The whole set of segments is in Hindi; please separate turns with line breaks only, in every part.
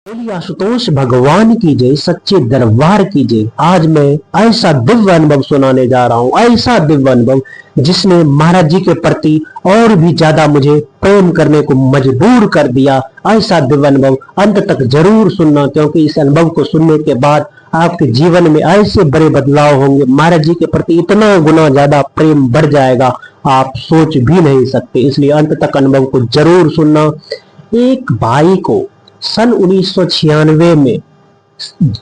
बोलिए आशुतोष भगवान की जय, सच्चे दरबार की जय। आज मैं ऐसा दिव्य अनुभव सुनाने जा रहा हूँ, ऐसा दिव्य अनुभव जिसने महाराज जी के प्रति और भी ज्यादा मुझे प्रेम करने को मजबूर कर दिया। ऐसा दिव्य अनुभव अंत तक जरूर सुनना, क्योंकि इस अनुभव को सुनने के बाद आपके जीवन में ऐसे बड़े बदलाव होंगे। महाराज जी के प्रति इतना गुना ज्यादा प्रेम बढ़ जाएगा, आप सोच भी नहीं सकते। इसलिए अंत तक अनुभव को जरूर सुनना। एक भाई को सन 1996 में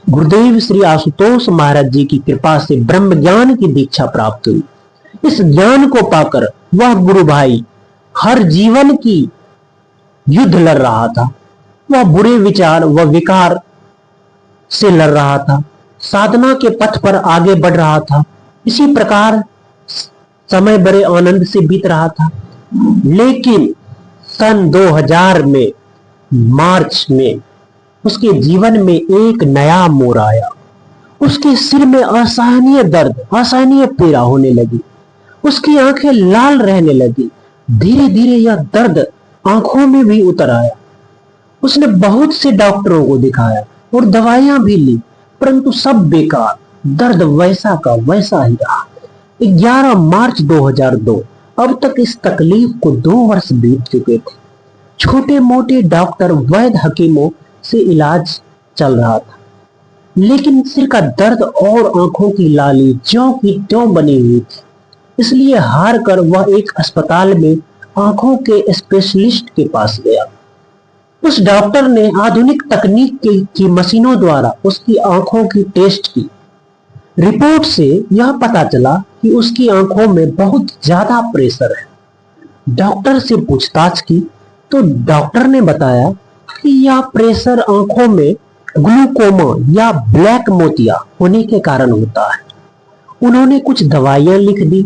गुरुदेव श्री आशुतोष महाराज जी की कृपा से ब्रह्म ज्ञान की दीक्षा प्राप्त हुई। इस ज्ञान को पाकर वह गुरु भाई हर जीवन की युद्ध लड़ रहा था। वह बुरे विचार व विकार से लड़ रहा था, साधना के पथ पर आगे बढ़ रहा था। इसी प्रकार समय बड़े आनंद से बीत रहा था। लेकिन सन 2000 में मार्च में उसके जीवन में एक नया मोड़ आया। उसके सिर में असहनीय दर्द, असहनीय पीड़ा होने लगी। उसकी आंखें लाल रहने लगी। धीरे धीरे यह दर्द आंखों में भी उतर आया। उसने बहुत से डॉक्टरों को दिखाया और दवाइयां भी ली, परंतु सब बेकार। दर्द वैसा का वैसा ही रहा। 11 मार्च 2002, अब तक इस तकलीफ को 2 वर्ष बीत चुके थे। छोटे मोटे डॉक्टर, वैद्य, हकीमों से इलाज चल रहा था, लेकिन सिर का दर्द और आंखों की लाली ज्यों की त्यों बनी हुई थी। इसलिए हार कर वह एक अस्पताल में आंखों के स्पेशलिस्ट के पास गया। उस डॉक्टर ने आधुनिक तकनीक की मशीनों द्वारा उसकी आंखों की टेस्ट की। रिपोर्ट से यह पता चला कि उसकी आंखों में बहुत ज्यादा प्रेशर है। डॉक्टर से पूछताछ की तो डॉक्टर ने बताया कि यह प्रेशर आंखों में ग्लूकोमा या ब्लैक मोतिया होने के कारण होता है। उन्होंने कुछ दवाइयां लिख दी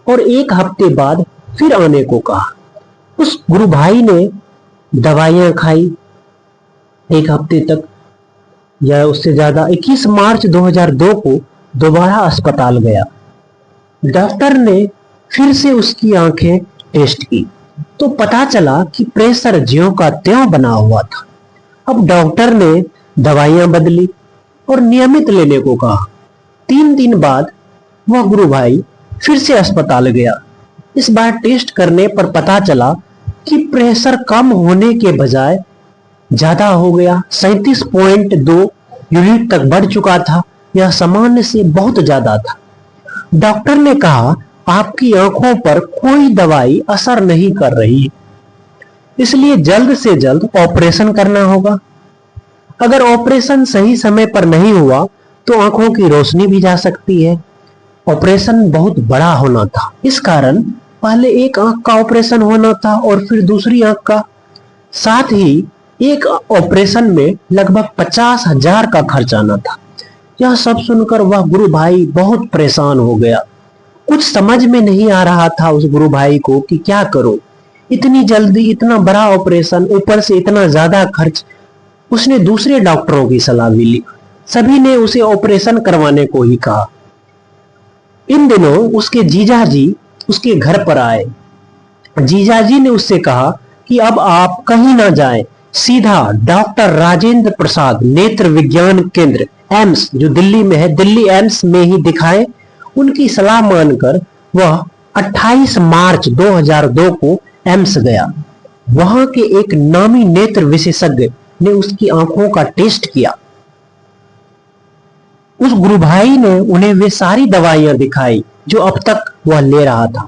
और 1 हफ्ते बाद फिर आने को कहा। उस गुरु भाई ने दवाइयां खाई 1 हफ्ते तक या उससे ज्यादा। 21 मार्च 2002 को दोबारा अस्पताल गया। डॉक्टर ने फिर से उसकी आंखें टेस्ट की तो पता चला कि प्रेशर ज्यों का त्यों बना हुआ था। अब डॉक्टर ने दवाइयां बदली और नियमित लेने को कहा। 3 दिन बाद वह गुरु भाई फिर से अस्पताल गया। इस बार टेस्ट करने पर पता चला कि प्रेशर कम होने के बजाय ज्यादा हो गया। 37.2 यूनिट तक बढ़ चुका था। यह सामान्य से बहुत ज्यादा था। डॉक्टर ने कहा, आपकी आंखों पर कोई दवाई असर नहीं कर रही, इसलिए जल्द से जल्द ऑपरेशन करना होगा। अगर ऑपरेशन सही समय पर नहीं हुआ तो आंखों की रोशनी भी जा सकती है। ऑपरेशन बहुत बड़ा होना था, इस कारण पहले एक आंख का ऑपरेशन होना था और फिर दूसरी आंख का। साथ ही एक ऑपरेशन में लगभग 50,000 का खर्च आना था। यह सब सुनकर वह गुरु भाई बहुत परेशान हो गया। कुछ समझ में नहीं आ रहा था उस गुरु भाई को कि क्या करो। इतनी जल्दी इतना बड़ा ऑपरेशन, ऊपर से इतना ज्यादा खर्च। उसने दूसरे डॉक्टरों की सलाह भी ली। सभी ने उसे ऑपरेशन करवाने को ही कहा। इन दिनों उसके जीजाजी उसके घर पर आए। जीजाजी ने उससे कहा कि अब आप कहीं ना जाएं, सीधा डॉक्टर राजेंद्र प्रसाद नेत्र विज्ञान केंद्र एम्स, जो दिल्ली में है, दिल्ली एम्स में ही दिखाएं। उनकी सलाह मानकर वह 28 मार्च 2002 को एम्स गया। वहां के एक नामी नेत्र विशेषज्ञ ने उसकी आंखों का टेस्ट किया। उस गुरु भाई ने उन्हें वे सारी दवाइयां दिखाई जो अब तक वह ले रहा था।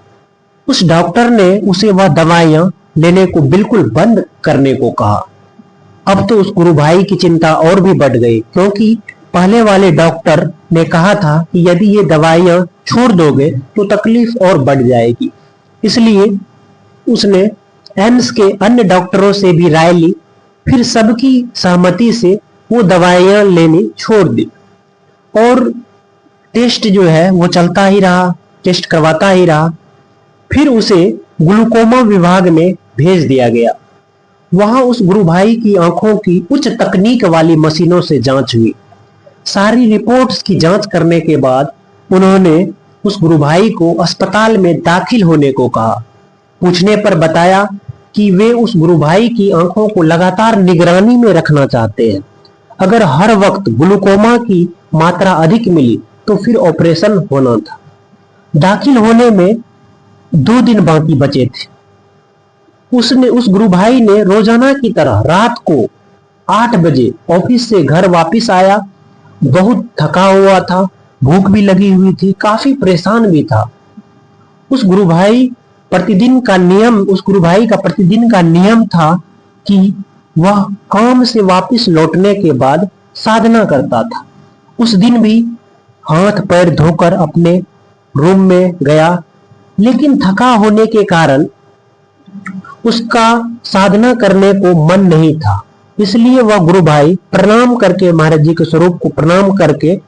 उस डॉक्टर ने उसे वह दवाइयां लेने को बिल्कुल बंद करने को कहा। अब तो उस गुरु भाई की चिंता और भी बढ़ गई, क्योंकि पहले वाले डॉक्टर ने कहा था कि यदि ये दवाइयां छोड़ दोगे तो तकलीफ और बढ़ जाएगी। इसलिए उसने एम्स के अन्य डॉक्टरों से भी राय ली। फिर सबकी सहमति से वो दवाइयां लेनी छोड़ दी और टेस्ट जो है वो चलता ही रहा, टेस्ट करवाता ही रहा। फिर उसे ग्लूकोमा विभाग में भेज दिया गया। वहां उस गुरु भाई की आंखों की उच्च तकनीक वाली मशीनों से जांच हुई। सारी रिपोर्ट्स की जांच करने के बाद उन्होंने उस गुरु भाई को अस्पताल में दाखिल होने को कहा। पूछने पर बताया कि वे उस गुरु भाई की आंखों को लगातार निगरानी में रखना चाहते हैं। अगर हर वक्त ग्लूकोमा की मात्रा अधिक मिली तो फिर ऑपरेशन होना था। दाखिल होने में 2 दिन बाकी बचे थे। उस गुरु भाई ने रोजाना की तरह रात को 8 बजे ऑफिस से घर वापस आया। बहुत थका हुआ था, भूख भी लगी हुई थी, काफी परेशान भी था। उस गुरु भाई का प्रतिदिन का नियम था कि वह काम से वापस लौटने के बाद साधना करता था। उस दिन भी हाथ पैर धोकर अपने रूम में गया, लेकिन थका होने के कारण उसका साधना करने को मन नहीं था। इसलिए वह गुरु भाई प्रणाम करके, महाराज जी के स्वरूप को प्रणाम करके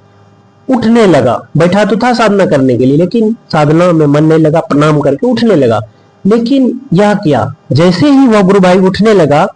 उठने लगा। बैठा तो था साधना करने के लिए, लेकिन साधना में मन नहीं लगा, प्रणाम करके उठने लगा। लेकिन यह क्या, जैसे ही वह गुरु भाई उठने लगा,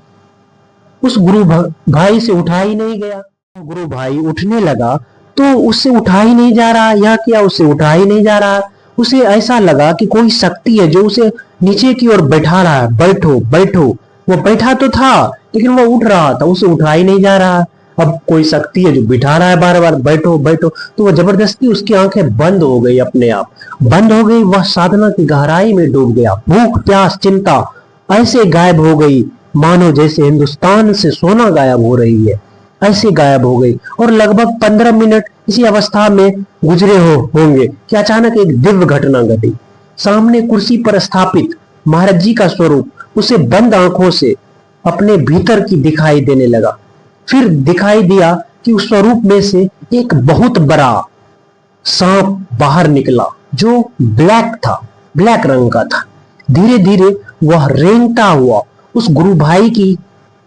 उस गुरु भाई से उठा ही नहीं गया। गुरु भाई उठने लगा तो उससे उठा ही नहीं जा रहा। यह क्या, उससे उठा ही नहीं जा रहा। उसे ऐसा लगा कि कोई शक्ति है जो उसे नीचे की ओर बैठा रहा है। बैठो बैठो, वो बैठा तो था लेकिन वो उठ रहा था, उसे उठा ही नहीं जा रहा। अब कोई शक्ति है जो बिठा रहा है बार बार, बैठो बैठो। तो वह जबरदस्ती, उसकी आंखें बंद हो गई, अपने आप बंद हो गई। वह साधना की गहराई में डूब गया। भूख प्यास चिंता ऐसे गायब हो गई मानो जैसे हिंदुस्तान से सोना गायब हो रही है, ऐसे गायब हो गई। और लगभग 15 मिनट इसी अवस्था में गुजरे होंगे कि अचानक एक दिव्य घटना घटी। सामने कुर्सी पर स्थापित महाराज जी का स्वरूप उसे बंद आंखों से अपने भीतर की दिखाई देने लगा। फिर दिखाई दिया कि उस स्वरूप में से एक बहुत बड़ा सांप बाहर निकला जो ब्लैक था, ब्लैक रंग का था। धीरे धीरे वह रेंगता हुआ उस गुरु भाई की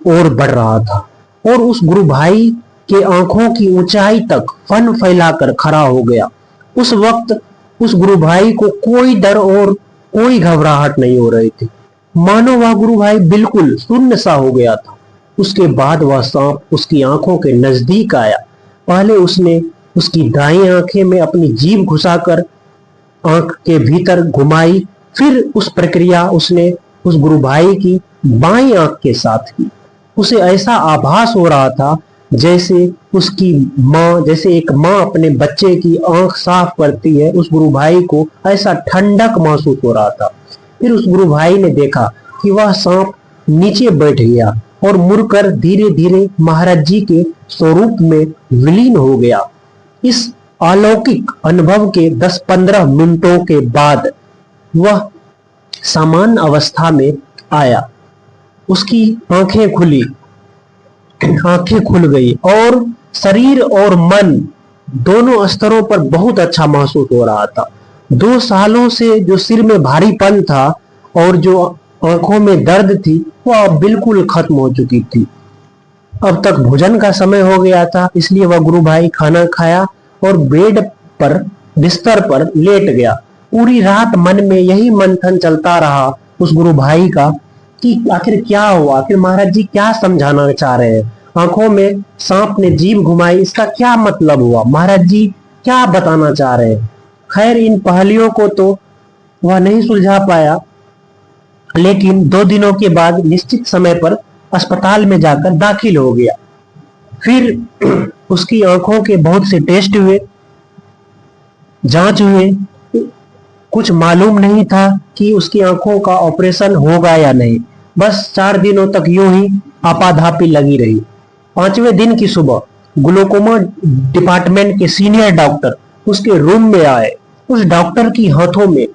ओर बढ़ रहा था और उस गुरु भाई के आंखों की ऊंचाई तक फन फैलाकर खड़ा हो गया। उस वक्त उस गुरु भाई को कोई डर और कोई घबराहट नहीं हो रही थी, मानो वह गुरु भाई बिल्कुल शून्य सा हो गया था। उसके बाद वह सांप उसकी आंखों के नजदीक आया। पहले उसने उसकी दाईं आंखें में अपनी जीभ घुसाकर आंख के भीतर घुमाई। फिर उस प्रक्रिया उसने उस गुरु भाई की बाईं आंख के साथ की। उसे ऐसा आभास हो रहा था जैसे एक माँ अपने बच्चे की आंख साफ करती है। उस गुरु भाई को ऐसा ठंडक महसूस हो रहा था। फिर उस गुरु भाई ने देखा कि वह सांप नीचे बैठ गया और मुड़कर धीरे धीरे महाराज जी के स्वरूप में विलीन हो गया। इस अलौकिक अनुभव के 10-15 मिनटों के बाद वह सामान्य अवस्था में आया। उसकी आंखें खुल गई और शरीर और मन दोनों स्तरों पर बहुत अच्छा महसूस हो रहा था। 2 सालों से जो सिर में भारीपन था और जो आंखों में दर्द थी, वह अब बिल्कुल खत्म हो चुकी थी। अब तक भोजन का समय हो गया था, इसलिए वह गुरु भाई खाना खाया और बिस्तर पर लेट गया। पूरी रात मन में यही मंथन चलता रहा उस गुरु भाई का कि आखिर क्या हुआ, आखिर महाराज जी क्या समझाना चाह रहे हैं। आंखों में सांप ने जीभ घुमाई, इसका क्या मतलब हुआ, महाराज जी क्या बताना चाह रहे हैं। खैर, इन पहेलियों को तो वह नहीं सुलझा पाया, लेकिन 2 दिनों के बाद निश्चित समय पर अस्पताल में जाकर दाखिल हो गया। फिर उसकी आंखों के बहुत से टेस्ट हुए, जांच हुए। कुछ मालूम नहीं था कि उसकी आंखों का ऑपरेशन होगा या नहीं। बस 4 दिनों तक यूं ही आपाधापी लगी रही। 5वें दिन की सुबह ग्लूकोमा डिपार्टमेंट के सीनियर डॉक्टर उसके रूम में आए। उस डॉक्टर की हाथों में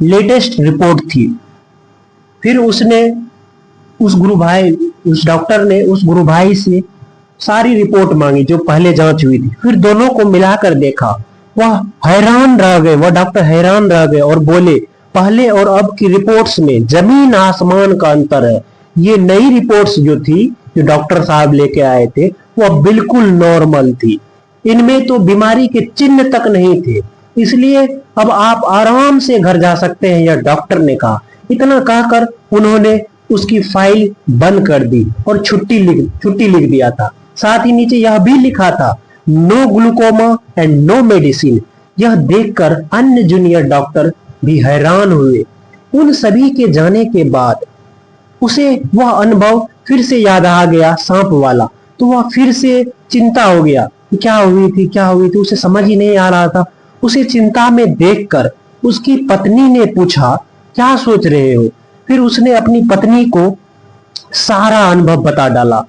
लेटेस्ट रिपोर्ट थी। फिर उस डॉक्टर ने उस गुरु भाई से सारी रिपोर्ट मांगी जो पहले जांच हुई थी। फिर दोनों को मिलाकर देखा। वह डॉक्टर हैरान रह गए और बोले, पहले और अब की रिपोर्ट्स में जमीन आसमान का अंतर है। ये नई रिपोर्ट्स जो थी, जो डॉक्टर साहब लेके आए थे, वह बिल्कुल नॉर्मल थी। इनमें तो बीमारी के चिन्ह तक नहीं थे, इसलिए अब आप आराम से घर जा सकते हैं, यह डॉक्टर ने कहा। इतना कहकर उन्होंने उसकी फाइल बंद कर दी और छुट्टी लिख दिया था। साथ ही नीचे यह भी लिखा था, no glaucoma and no medicine. यह देखकर अन्य जूनियर डॉक्टर भी हैरान हुए। उन सभी के जाने के बाद उसे वह अनुभव फिर से याद आ गया, सांप वाला। तो वह फिर से चिंता हो गया कि क्या हुई थी, उसे समझ ही नहीं आ रहा था। उसे चिंता में देखकर उसकी पत्नी ने पूछा, क्या सोच रहे हो? फिर उसने अपनी पत्नी को सारा अनुभव बता डाला।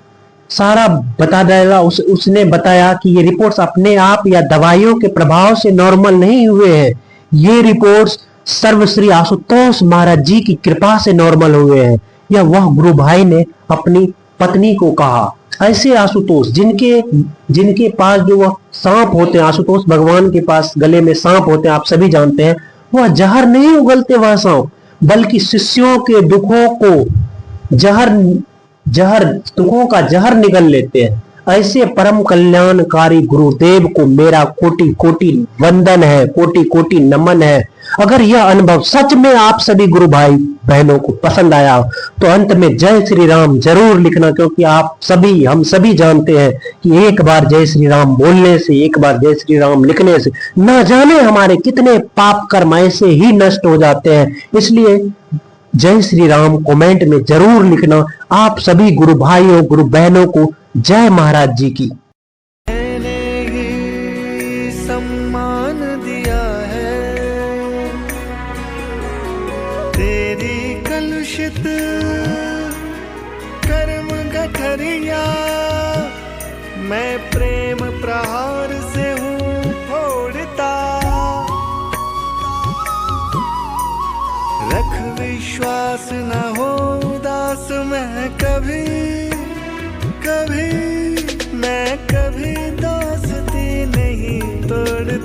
उसने बताया कि ये रिपोर्ट्स अपने आप या दवाइयों के प्रभाव से नॉर्मल नहीं हुए हैं। ये रिपोर्ट्स सर्वश्री आशुतोष महाराज जी की कृपा से नॉर्मल हुए हैं। यह वह गुरु भाई ने अपनी पत्नी को कहा। ऐसे आशुतोष जिनके पास जो वह सांप होते हैं, आशुतोष भगवान के पास गले में सांप होते हैं, आप सभी जानते हैं। वह जहर नहीं उगलते वह सांप, बल्कि शिष्यों के दुखों का जहर निगल लेते हैं। ऐसे परम कल्याणकारी गुरुदेव को मेरा कोटि कोटि वंदन है, कोटि कोटि नमन है। अगर यह अनुभव सच में आप सभी गुरु भाई बहनों को पसंद आया तो अंत में जय श्री राम जरूर लिखना, क्योंकि हम सभी जानते हैं कि एक बार जय श्री राम बोलने से, एक बार जय श्री राम लिखने से न जाने हमारे कितने पाप कर्म ऐसे ही नष्ट हो जाते हैं। इसलिए जय श्री राम कमेंट में जरूर लिखना। आप सभी गुरु भाइयों, गुरु बहनों को जय महाराज जी की।
मैंने ही सम्मान दिया है तेरी कलुषित कर्म गठरिया, मैं प्रेम प्रहार से हूँ फोड़ता। रख विश्वास न हो उदास, मैं कभी दोस्ती नहीं तोड़ता।